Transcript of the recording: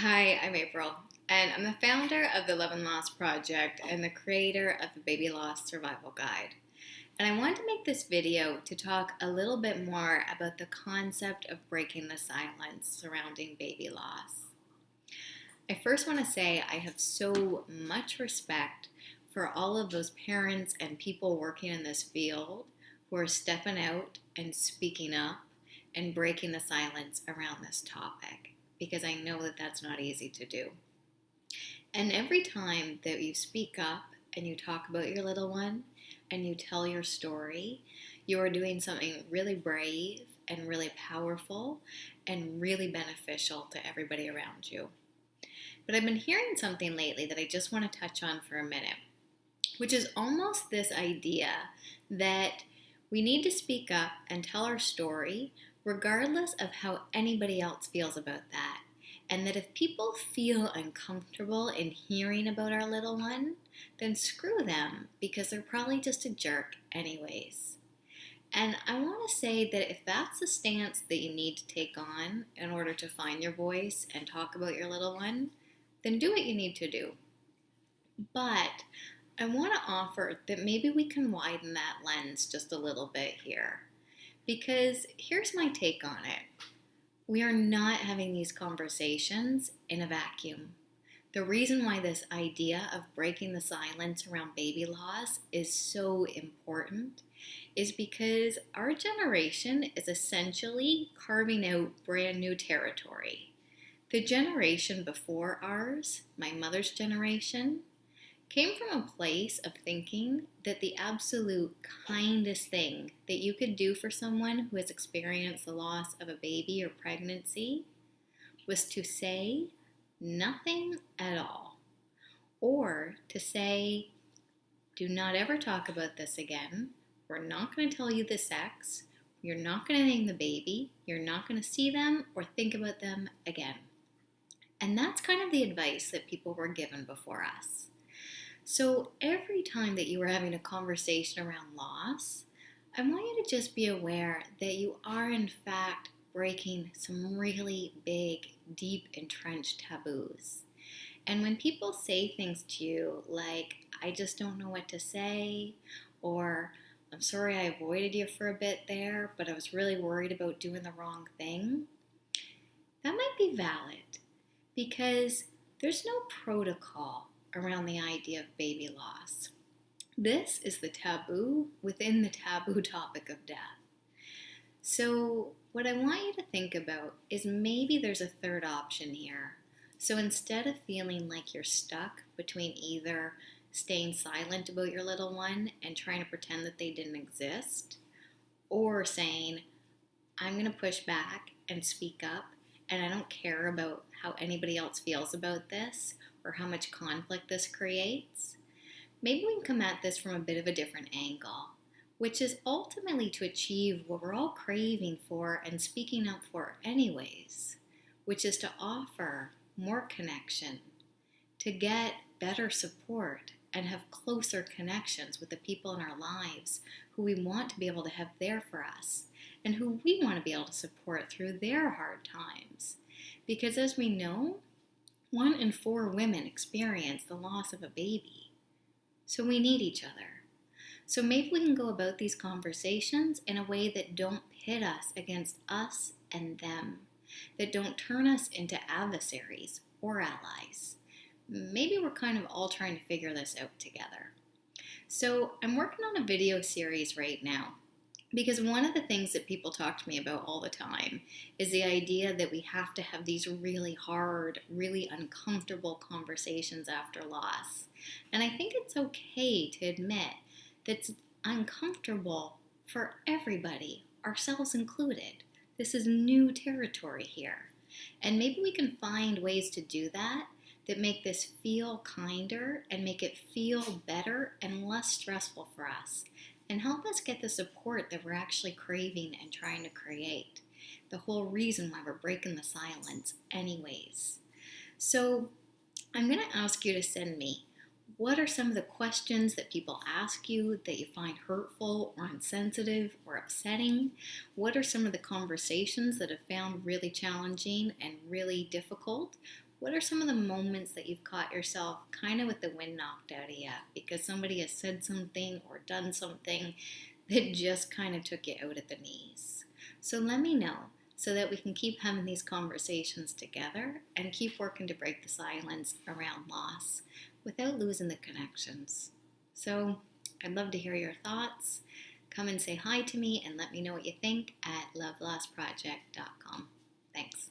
Hi, I'm April, and I'm the founder of the Love and Loss Project and the creator of the Baby Loss Survival Guide. And I wanted to make this video to talk a little bit more about the concept of breaking the silence surrounding baby loss. I first want to say I have so much respect for all of those parents and people working in this field who are stepping out and speaking up and breaking the silence around this topic, because I know that that's not easy to do. And every time that you speak up and you talk about your little one and you tell your story, you are doing something really brave and really powerful and really beneficial to everybody around you. But I've been hearing something lately that I just want to touch on for a minute, which is almost this idea that we need to speak up and tell our story regardless of how anybody else feels about that. And that if people feel uncomfortable in hearing about our little one, then screw them, because they're probably just a jerk anyways. And I want to say that if that's the stance that you need to take on in order to find your voice and talk about your little one, then do what you need to do. But I want to offer that maybe we can widen that lens just a little bit here. Because here's my take on it. We are not having these conversations in a vacuum. The reason why this idea of breaking the silence around baby loss is so important is because our generation is essentially carving out brand new territory. The generation before ours, my mother's generation, came from a place of thinking that the absolute kindest thing that you could do for someone who has experienced the loss of a baby or pregnancy was to say nothing at all, or to say, do not ever talk about this again. We're not going to tell you the sex. You're not going to name the baby. You're not going to see them or think about them again. And that's kind of the advice that people were given before us. So every time that you are having a conversation around loss, I want you to just be aware that you are in fact breaking some really big, deep, entrenched taboos. And when people say things to you like, I just don't know what to say, or I'm sorry I avoided you for a bit there, but I was really worried about doing the wrong thing, that might be valid, because there's no protocol around the idea of baby loss. This is the taboo within the taboo topic of death. So what I want you to think about is maybe there's a third option here. So instead of feeling like you're stuck between either staying silent about your little one and trying to pretend that they didn't exist, or saying, I'm going to push back and speak up, and I don't care about how anybody else feels about this, or how much conflict this creates, maybe we can come at this from a bit of a different angle, which is ultimately to achieve what we're all craving for and speaking up for anyways, which is to offer more connection, to get better support and have closer connections with the people in our lives who we want to be able to have there for us and who we want to be able to support through their hard times. Because as we know, 1 in 4 women experience the loss of a baby. So we need each other. So maybe we can go about these conversations in a way that don't pit us against us and them, that don't turn us into adversaries or allies. Maybe we're kind of all trying to figure this out together. So I'm working on a video series right now, because one of the things that people talk to me about all the time is the idea that we have to have these really hard, really uncomfortable conversations after loss. And I think it's okay to admit that it's uncomfortable for everybody, ourselves included. This is new territory here. And maybe we can find ways to do that make this feel kinder and make it feel better and less stressful for us, and help us get the support that we're actually craving and trying to create. The whole reason why we're breaking the silence anyways. So I'm going to ask you to send me, what are some of the questions that people ask you that you find hurtful or insensitive or upsetting? What are some of the conversations that have found really challenging and really difficult? What are some of the moments that you've caught yourself kind of with the wind knocked out of you because somebody has said something or done something that just kind of took you out at the knees? So let me know so that we can keep having these conversations together and keep working to break the silence around loss without losing the connections. So I'd love to hear your thoughts. Come and say hi to me and let me know what you think at lovelostproject.com. Thanks.